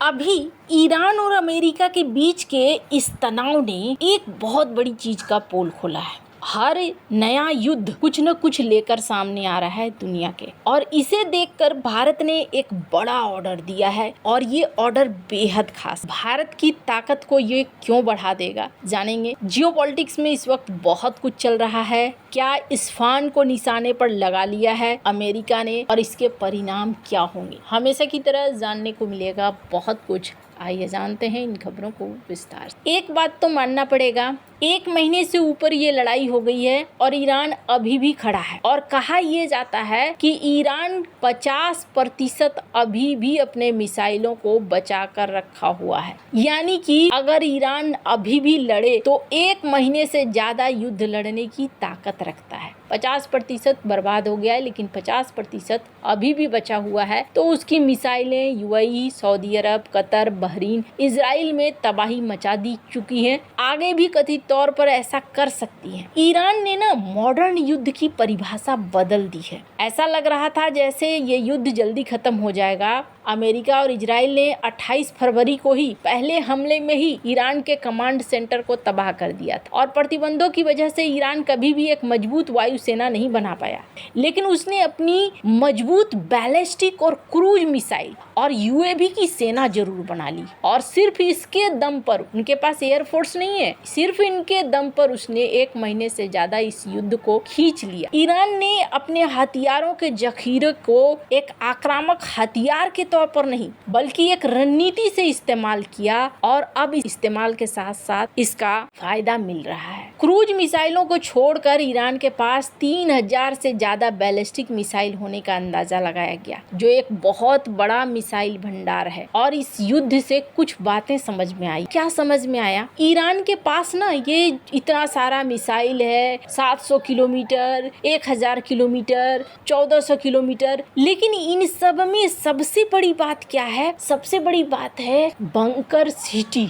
अभी ईरान और अमेरिका के बीच के इस तनाव ने एक बहुत बड़ी चीज का पोल खोला है। हर नया युद्ध कुछ न कुछ लेकर सामने आ रहा है दुनिया के, और इसे देखकर भारत ने एक बड़ा ऑर्डर दिया है और ये ऑर्डर बेहद खास। भारत की ताकत को ये क्यों बढ़ा देगा, जानेंगे। जियोपॉलिटिक्स में इस वक्त बहुत कुछ चल रहा है। क्या इस्फान को निशाने पर लगा लिया है अमेरिका ने, और इसके परिणाम क्या होंगे, हमेशा की तरह जानने को मिलेगा बहुत कुछ। आइए जानते हैं इन खबरों को विस्तार से। एक बात तो मानना पड़ेगा, 1 महीने से ऊपर ये लड़ाई हो गई है और ईरान अभी भी खड़ा है, और कहा यह जाता है कि ईरान 50% अभी भी अपने मिसाइलों को बचा कर रखा हुआ है। यानी कि अगर ईरान अभी भी लड़े तो 1 महीने से ज्यादा युद्ध लड़ने की ताकत रखता है। 50% बर्बाद हो गया है, लेकिन 50% अभी भी बचा हुआ है। तो उसकी मिसाइलें यूएई, सऊदी अरब, कतर, बहरीन, इजराइल में तबाही मचा दी चुकी हैं। आगे भी कथित तौर पर ऐसा कर सकती है। ईरान ने ना मॉडर्न युद्ध की परिभाषा बदल दी है। ऐसा लग रहा था जैसे ये युद्ध जल्दी खत्म हो जाएगा। अमेरिका और इजराइल ने 28 फरवरी को ही पहले हमले में ही ईरान के कमांड सेंटर को तबाह कर दिया था, और प्रतिबंधों की वजह से ईरान कभी भी एक मजबूत वायुसेना नहीं बना पाया। लेकिन उसने अपनी मजबूत बैलिस्टिक और क्रूज मिसाइल और यूएवी की सेना जरूर बना ली, और सिर्फ इसके दम पर, उनके पास एयरफोर्स नहीं है, सिर्फ इनके दम पर उसने 1 महीने से ज्यादा इस युद्ध को खींच लिया। ईरान ने अपने हथियारों के जखीरे को एक आक्रामक हथियार के तौर पर नहीं, बल्कि एक रणनीति से इस्तेमाल किया, और अब इस्तेमाल के साथ साथ इसका फायदा मिल रहा है। क्रूज मिसाइलों को छोड़कर ईरान के पास 3000 से ज्यादा बैलिस्टिक मिसाइल होने का अंदाजा लगाया गया, जो एक बहुत बड़ा मिसाइल भंडार है। और इस युद्ध से कुछ बातें समझ में आई। क्या समझ में आया? ईरान के पास ना ये इतना सारा मिसाइल है, 700 किलोमीटर, 1000 किलोमीटर, 1400 किलोमीटर, लेकिन इन सब में सबसे बड़ी बात क्या है? सबसे बड़ी बात है बंकर सिटी।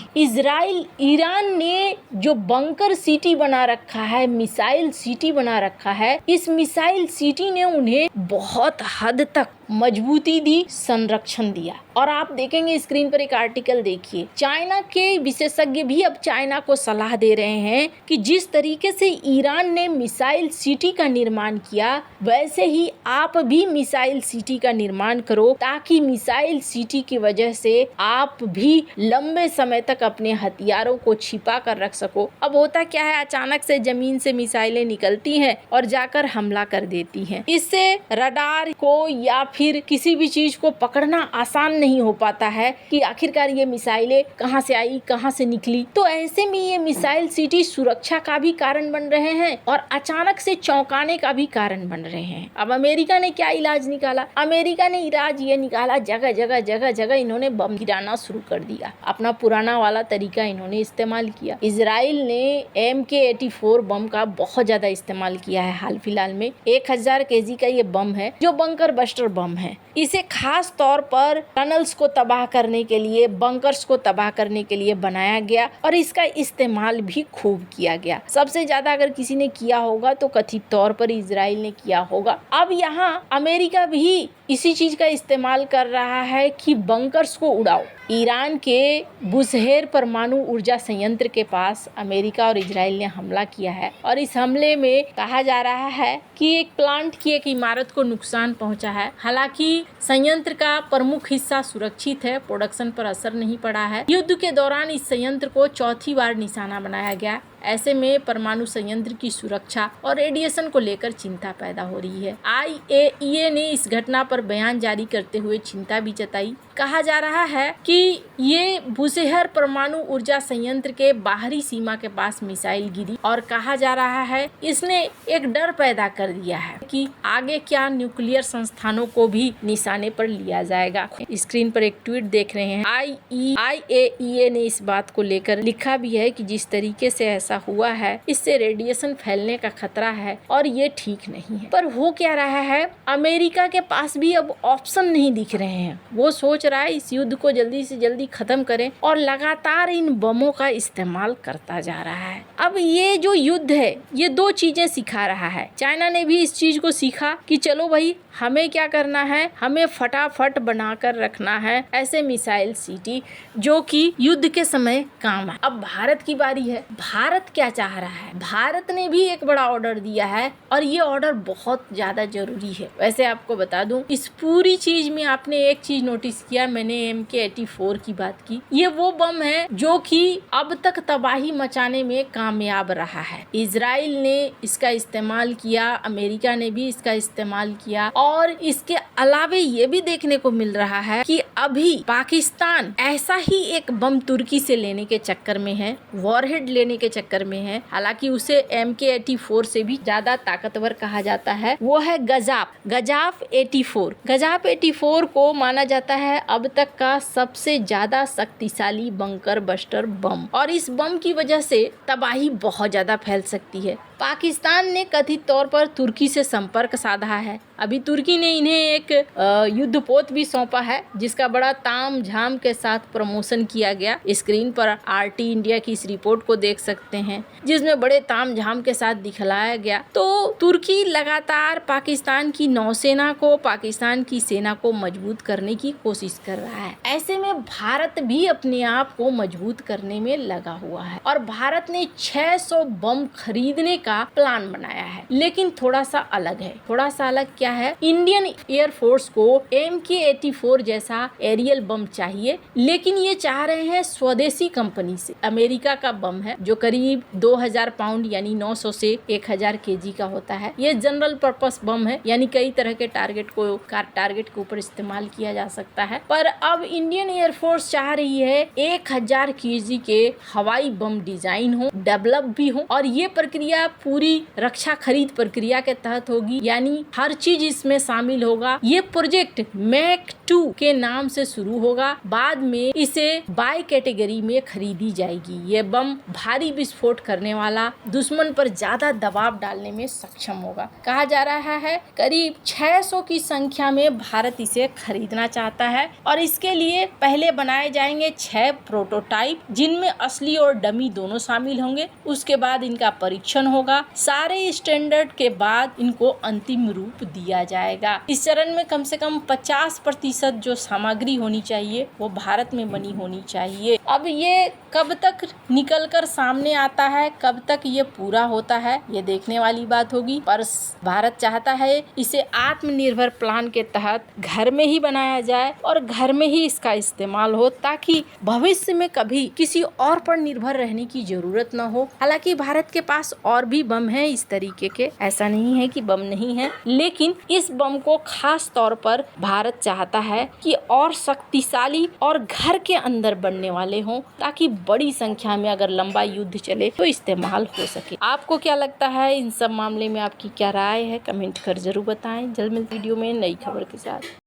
ईरान ने जो बंकर सिटी बना रखा है, मिसाइल सिटी बना रखा है, इस मिसाइल सिटी ने उन्हें बहुत हद तक मजबूती दी, संरक्षण दिया। और आप देखेंगे स्क्रीन पर एक आर्टिकल देखिए, चाइना के विशेषज्ञ भी अब चाइना को सलाह दे रहे हैं कि जिस तरीके से ईरान ने मिसाइल सिटी का निर्माण किया, वैसे ही आप भी मिसाइल सिटी का निर्माण करो, ताकि मिसाइल सिटी की वजह से आप भी लंबे समय तक अपने हथियारों को छिपा कर रख सको। अब होता क्या है, अचानक से जमीन से मिसाइलें निकलती हैं और जाकर हमला कर देती हैं। इससे रडार को या फिर किसी भी चीज को पकड़ना आसान नहीं हो पाता है कि आखिरकार ये मिसाइलें कहां से आई, कहां से निकली। तो ऐसे में ये मिसाइल सिटी सुरक्षा का भी कारण बन रहे हैं और अचानक से चौंकाने का भी कारण बन रहे हैं। अब अमेरिका ने क्या इलाज निकाला? अमेरिका ने इलाज ये निकाला, जगह जगह इन्होंने बम गिराना शुरू कर दिया। अपना पुराना वाला तरीका इन्होंने इस्तेमाल किया। इजराइल ने MK-84 बम का बहुत ज्यादा इस्तेमाल किया है हाल फिलहाल में। 1000 kg का ये बम है, जो बंकर बस्टर बम है। इसे खास तौर पर टनल्स को तबाह करने के लिए, बंकर्स को तबाह करने के लिए बनाया गया, और इसका इस्तेमाल भी खूब किया गया। सबसे ज्यादा अगर किसी ने किया होगा तो कथित तौर पर इजराइल ने किया होगा। अब यहाँ अमेरिका भी इसी चीज का इस्तेमाल कर रहा है कि बंकर्स को उड़ाओ। ईरान के बुशहेर परमाणु ऊर्जा संयंत्र के पास अमेरिका और इजराइल ने हमला किया है, और इस हमले में कहा जा रहा है कि एक प्लांट की एक इमारत को नुकसान पहुंचा है। हालांकि संयंत्र का प्रमुख हिस्सा सुरक्षित है, प्रोडक्शन पर असर नहीं पड़ा है। युद्ध के दौरान इस संयंत्र को 4थी बार निशाना बनाया गया। ऐसे में परमाणु संयंत्र की सुरक्षा और रेडिएशन को लेकर चिंता पैदा हो रही है। IAEA ने इस घटना पर बयान जारी करते हुए चिंता भी जताई। कहा जा रहा है कि ये बुशहेर परमाणु ऊर्जा संयंत्र के बाहरी सीमा के पास मिसाइल गिरी, और कहा जा रहा है इसने एक डर पैदा कर दिया है कि आगे क्या न्यूक्लियर संस्थानों को भी निशाने पर लिया जाएगा। स्क्रीन पर एक ट्वीट देख रहे हैं। IAEA ने इस बात को लेकर लिखा भी है कि जिस तरीके से ऐसा हुआ है, इससे रेडिएशन फैलने का खतरा है, और ये ठीक नहीं है। पर हो क्या रहा है, अमेरिका के पास भी अब ऑप्शन नहीं दिख रहे हैं। वो सोच रहा है इस युद्ध को जल्दी से जल्दी खत्म करें और लगातार इन बमों का इस्तेमाल करता जा रहा है। अब ये जो युद्ध है ये दो चीजें सिखा रहा है। चाइना ने भी इस चीज को सीखा कि चलो भाई हमें क्या करना है, हमें फटाफट बनाकर रखना है ऐसे मिसाइल सिटी जो कि युद्ध के समय काम है। अब भारत की बारी है। भारत क्या चाह रहा है? भारत ने भी एक बड़ा ऑर्डर दिया है और ये ऑर्डर बहुत ज्यादा जरूरी है। वैसे आपको बता दूं इस पूरी चीज में आपने एक चीज नोटिस किया, मैंने MK-84 की बात की। ये वो बम है जो कि अब तक तबाही मचाने में कामयाब रहा है। इजराइल ने इसका इस्तेमाल किया, अमेरिका ने भी इसका इस्तेमाल किया और इसके अलावे ये भी देखने को मिल रहा है कि अभी पाकिस्तान ऐसा ही एक बम तुर्की से लेने के चक्कर में है, वॉरहेड लेने के चक्कर में है। हालांकि उसे MK-84 से भी ज्यादा ताकतवर कहा जाता है, वो है गजाफ 84। गजाफ 84 को माना जाता है अब तक का सबसे ज्यादा शक्तिशाली बंकर बस्टर बम और इस बम की वजह से तबाही बहुत ज्यादा फैल सकती है। पाकिस्तान ने कथित तौर पर तुर्की से संपर्क साधा है। अभी तुर्की ने इन्हें एक युद्धपोत भी सौंपा है जिसका बड़ा ताम झाम के साथ प्रमोशन किया गया। स्क्रीन पर RT इंडिया की इस रिपोर्ट को देख सकते हैं जिसमें बड़े ताम झाम के साथ दिखलाया गया। तो तुर्की लगातार पाकिस्तान की नौसेना को, पाकिस्तान की सेना को मजबूत करने की कोशिश कर रहा है। ऐसे में भारत भी अपने आप को मजबूत करने में लगा हुआ है और भारत ने 600 बम खरीदने का प्लान बनाया है। लेकिन थोड़ा सा अलग है। थोड़ा सा अलग क्या है? इंडियन एयरफोर्स को MK-84 जैसा एरियल बम चाहिए, लेकिन ये चाह रहे हैं स्वदेशी कंपनी से। अमेरिका का बम है जो करीब 2000 पाउंड यानी 900 से 1000 kg का होता है। ये जनरल पर्पस बम है यानी कई तरह के टारगेट के ऊपर इस्तेमाल किया जा सकता है। पर अब इंडियन एयरफोर्स चाह रही है 1000 kg के हवाई बम डिजाइन हो, डेवलप भी हो और ये प्रक्रिया पूरी रक्षा खरीद प्रक्रिया के तहत होगी, यानी हर चीज इसमें शामिल होगा। ये प्रोजेक्ट मैक 2 के नाम से शुरू होगा, बाद में इसे बाय कैटेगरी में खरीदी जाएगी। ये बम भारी विस्फोट करने वाला, दुश्मन पर ज्यादा दबाव डालने में सक्षम होगा। कहा जा रहा है करीब 600 की संख्या में भारत इसे खरीदना चाहता है और इसके लिए पहले बनाए जाएंगे 6 प्रोटोटाइप जिनमें असली और डमी दोनों शामिल होंगे। उसके बाद इनका परीक्षण होगा। सारे स्टैंडर्ड के बाद इनको अंतिम रूप दिया जाएगा। इस चरण में कम से कम 50% जो सामग्री होनी चाहिए वो भारत में बनी होनी चाहिए। अब ये कब तक निकल कर सामने आता है, कब तक ये पूरा होता है, ये देखने वाली बात होगी। पर भारत चाहता है इसे आत्मनिर्भर प्लान के तहत घर में ही बनाया जाए और घर में ही इसका इस्तेमाल हो ताकि भविष्य में कभी किसी और पर निर्भर रहने की जरूरत न हो। हालांकि भारत के पास और भी बम है इस तरीके के, ऐसा नहीं है कि बम नहीं है, लेकिन इस बम को खास तौर पर भारत चाहता है कि और शक्तिशाली और घर के अंदर बनने वाले हों ताकि बड़ी संख्या में अगर लंबा युद्ध चले तो इस्तेमाल हो सके। आपको क्या लगता है इन सब मामले में, आपकी क्या राय है? कमेंट कर जरूर बताएं। जल्द मिलते वीडियो में नई खबर के साथ।